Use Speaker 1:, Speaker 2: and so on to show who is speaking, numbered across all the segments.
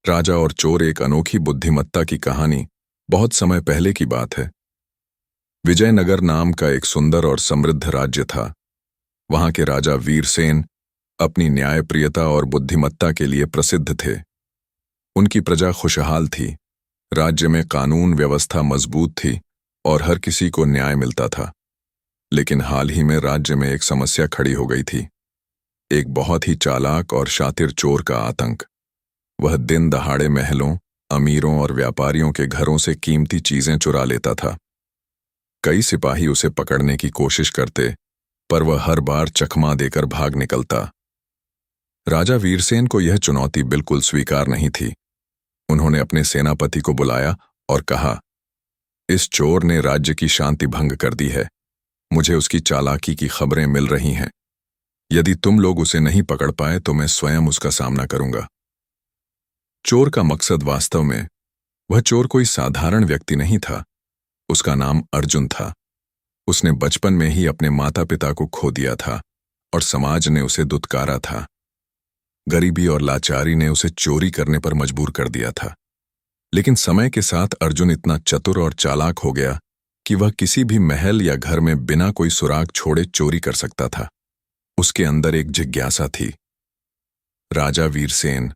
Speaker 1: राजा और चोर एक अनोखी बुद्धिमत्ता की कहानी। बहुत समय पहले की बात है। विजयनगर नाम का एक सुंदर और समृद्ध राज्य था। वहां के राजा वीरसेन अपनी न्यायप्रियता और बुद्धिमत्ता के लिए प्रसिद्ध थे। उनकी प्रजा खुशहाल थी। राज्य में कानून व्यवस्था मजबूत थी और हर किसी को न्याय मिलता था। लेकिन हाल ही में राज्य में एक समस्या खड़ी हो गई थी। एक बहुत ही चालाक और शातिर चोर का आतंक। वह दिन दहाड़े महलों, अमीरों और व्यापारियों के घरों से कीमती चीजें चुरा लेता था। कई सिपाही उसे पकड़ने की कोशिश करते, पर वह हर बार चकमा देकर भाग निकलता। राजा वीरसेन को यह चुनौती बिल्कुल स्वीकार नहीं थी। उन्होंने अपने सेनापति को बुलाया और कहा, इस चोर ने राज्य की शांति भंग कर दी है। मुझे उसकी चालाकी की खबरें मिल रही हैं। यदि तुम लोग उसे नहीं पकड़ पाए तो मैं स्वयं उसका सामना करूंगा। चोर का मकसद वास्तव में वह चोर कोई साधारण व्यक्ति नहीं था। उसका नाम अर्जुन था। उसने बचपन में ही अपने माता पिता को खो दिया था और समाज ने उसे दुत्कारा था। गरीबी और लाचारी ने उसे चोरी करने पर मजबूर कर दिया था। लेकिन समय के साथ अर्जुन इतना चतुर और चालाक हो गया कि वह किसी भी महल या घर में बिना कोई सुराग छोड़े चोरी कर सकता था। उसके अंदर एक जिज्ञासा थी। राजा वीरसेन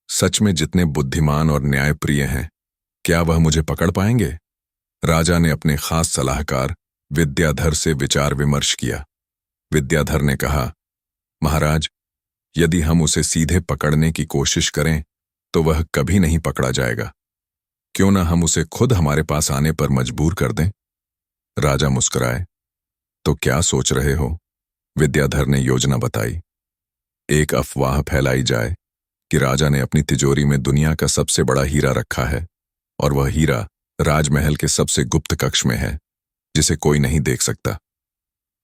Speaker 1: सच में जितने बुद्धिमान और न्यायप्रिय हैं, क्या वह मुझे पकड़ पाएंगे? राजा ने अपने खास सलाहकार विद्याधर से विचार विमर्श किया। विद्याधर ने कहा, महाराज, यदि हम उसे सीधे पकड़ने की कोशिश करें तो वह कभी नहीं पकड़ा जाएगा। क्यों न हम उसे खुद हमारे पास आने पर मजबूर कर दें? राजा मुस्कुराए। तो क्या सोच रहे हो? विद्याधर ने योजना बताई। एक अफवाह फैलाई जाए कि राजा ने अपनी तिजोरी में दुनिया का सबसे बड़ा हीरा रखा है और वह हीरा राजमहल के सबसे गुप्त कक्ष में है, जिसे कोई नहीं देख सकता।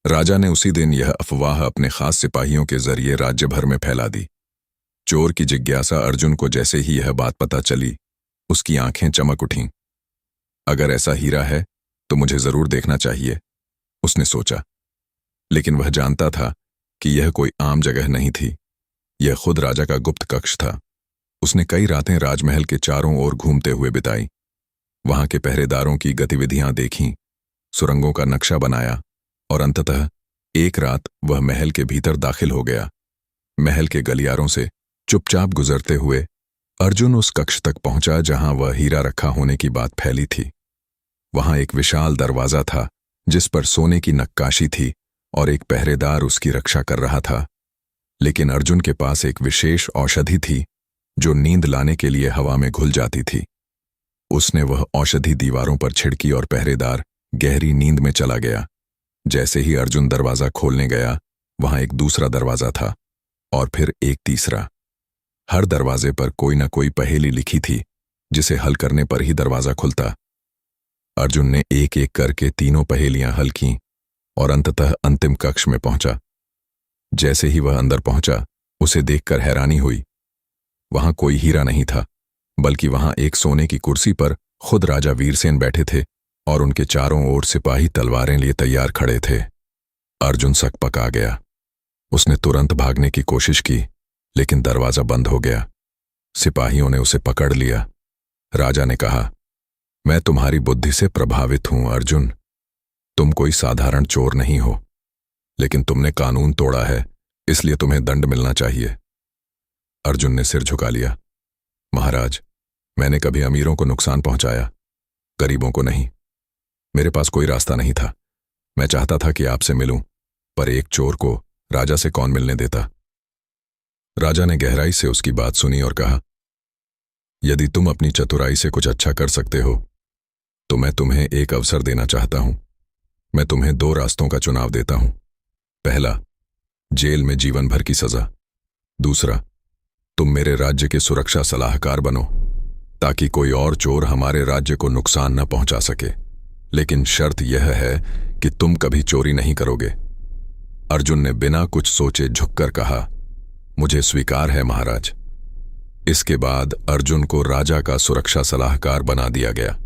Speaker 1: राजा ने उसी दिन यह अफवाह अपने खास सिपाहियों के जरिए राज्य भर में फैला दी। चोर की जिज्ञासा अर्जुन को जैसे ही यह बात पता चली, उसकी आंखें चमक उठीं। अगर ऐसा हीरा है तो मुझे जरूर देखना चाहिए, उसने सोचा। लेकिन वह जानता था कि यह कोई आम जगह नहीं थी। यह खुद राजा का गुप्त कक्ष था। उसने कई रातें राजमहल के चारों ओर घूमते हुए बिताई। वहां के पहरेदारों की गतिविधियां देखीं, सुरंगों का नक्शा बनाया और अंततः एक रात वह महल के भीतर दाखिल हो गया। महल के गलियारों से चुपचाप गुजरते हुए अर्जुन उस कक्ष तक पहुंचा जहां वह हीरा रखा होने की बात फैली थी। वहां एक विशाल दरवाजा था जिस पर सोने की नक्काशी थी और एक पहरेदार उसकी रक्षा कर रहा था। लेकिन अर्जुन के पास एक विशेष औषधि थी जो नींद लाने के लिए हवा में घुल जाती थी। उसने वह औषधि दीवारों पर छिड़की और पहरेदार गहरी नींद में चला गया। जैसे ही अर्जुन दरवाजा खोलने गया, वहां एक दूसरा दरवाजा था और फिर एक तीसरा। हर दरवाजे पर कोई न कोई पहेली लिखी थी जिसे हल करने पर ही दरवाजा खुलता। अर्जुन ने एक एक करके तीनों पहेलियां हल कीं और अंततः अंतिम कक्ष में पहुंचा। जैसे ही वह अंदर पहुंचा, उसे देखकर हैरानी हुई। वहां कोई हीरा नहीं था, बल्कि वहां एक सोने की कुर्सी पर खुद राजा वीरसेन बैठे थे और उनके चारों ओर सिपाही तलवारें लिए तैयार खड़े थे। अर्जुन सकपका गया। उसने तुरंत भागने की कोशिश की, लेकिन दरवाजा बंद हो गया। सिपाहियों ने उसे पकड़ लिया। राजा ने कहा, मैं तुम्हारी बुद्धि से प्रभावित हूं अर्जुन। तुम कोई साधारण चोर नहीं हो, लेकिन तुमने कानून तोड़ा है, इसलिए तुम्हें दंड मिलना चाहिए। अर्जुन ने सिर झुका लिया। महाराज, मैंने कभी अमीरों को नुकसान पहुंचाया, गरीबों को नहीं। मेरे पास कोई रास्ता नहीं था। मैं चाहता था कि आपसे मिलूं, पर एक चोर को राजा से कौन मिलने देता? राजा ने गहराई से उसकी बात सुनी और कहा, यदि तुम अपनी चतुराई से कुछ अच्छा कर सकते हो तो मैं तुम्हें एक अवसर देना चाहता हूं। मैं तुम्हें 2 रास्तों का चुनाव देता हूं। पहला, जेल में जीवन भर की सजा। दूसरा, तुम मेरे राज्य के सुरक्षा सलाहकार बनो, ताकि कोई और चोर हमारे राज्य को नुकसान न पहुंचा सके। लेकिन शर्त यह है कि तुम कभी चोरी नहीं करोगे। अर्जुन ने बिना कुछ सोचे झुककर कहा, मुझे स्वीकार है महाराज। इसके बाद अर्जुन को राजा का सुरक्षा सलाहकार बना दिया गया।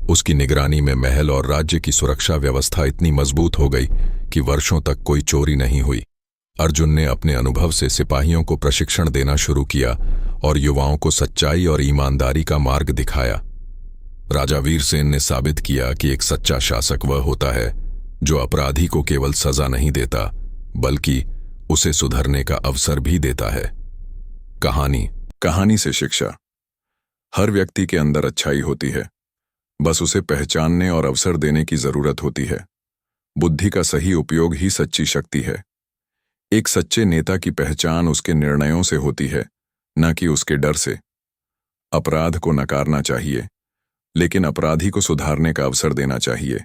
Speaker 1: उसकी निगरानी में महल और राज्य की सुरक्षा व्यवस्था इतनी मजबूत हो गई कि वर्षों तक कोई चोरी नहीं हुई। अर्जुन ने अपने अनुभव से सिपाहियों को प्रशिक्षण देना शुरू किया और युवाओं को सच्चाई और ईमानदारी का मार्ग दिखाया। राजा वीरसेन ने साबित किया कि एक सच्चा शासक वह होता है जो अपराधी को केवल सजा नहीं देता बल्कि उसे सुधरने का अवसर भी देता है। कहानी से शिक्षा। हर व्यक्ति के अंदर अच्छाई होती है, बस उसे पहचानने और अवसर देने की जरूरत होती है। बुद्धि का सही उपयोग ही सच्ची शक्ति है। एक सच्चे नेता की पहचान उसके निर्णयों से होती है, न कि उसके डर से। अपराध को नकारना चाहिए, लेकिन अपराधी को सुधारने का अवसर देना चाहिए।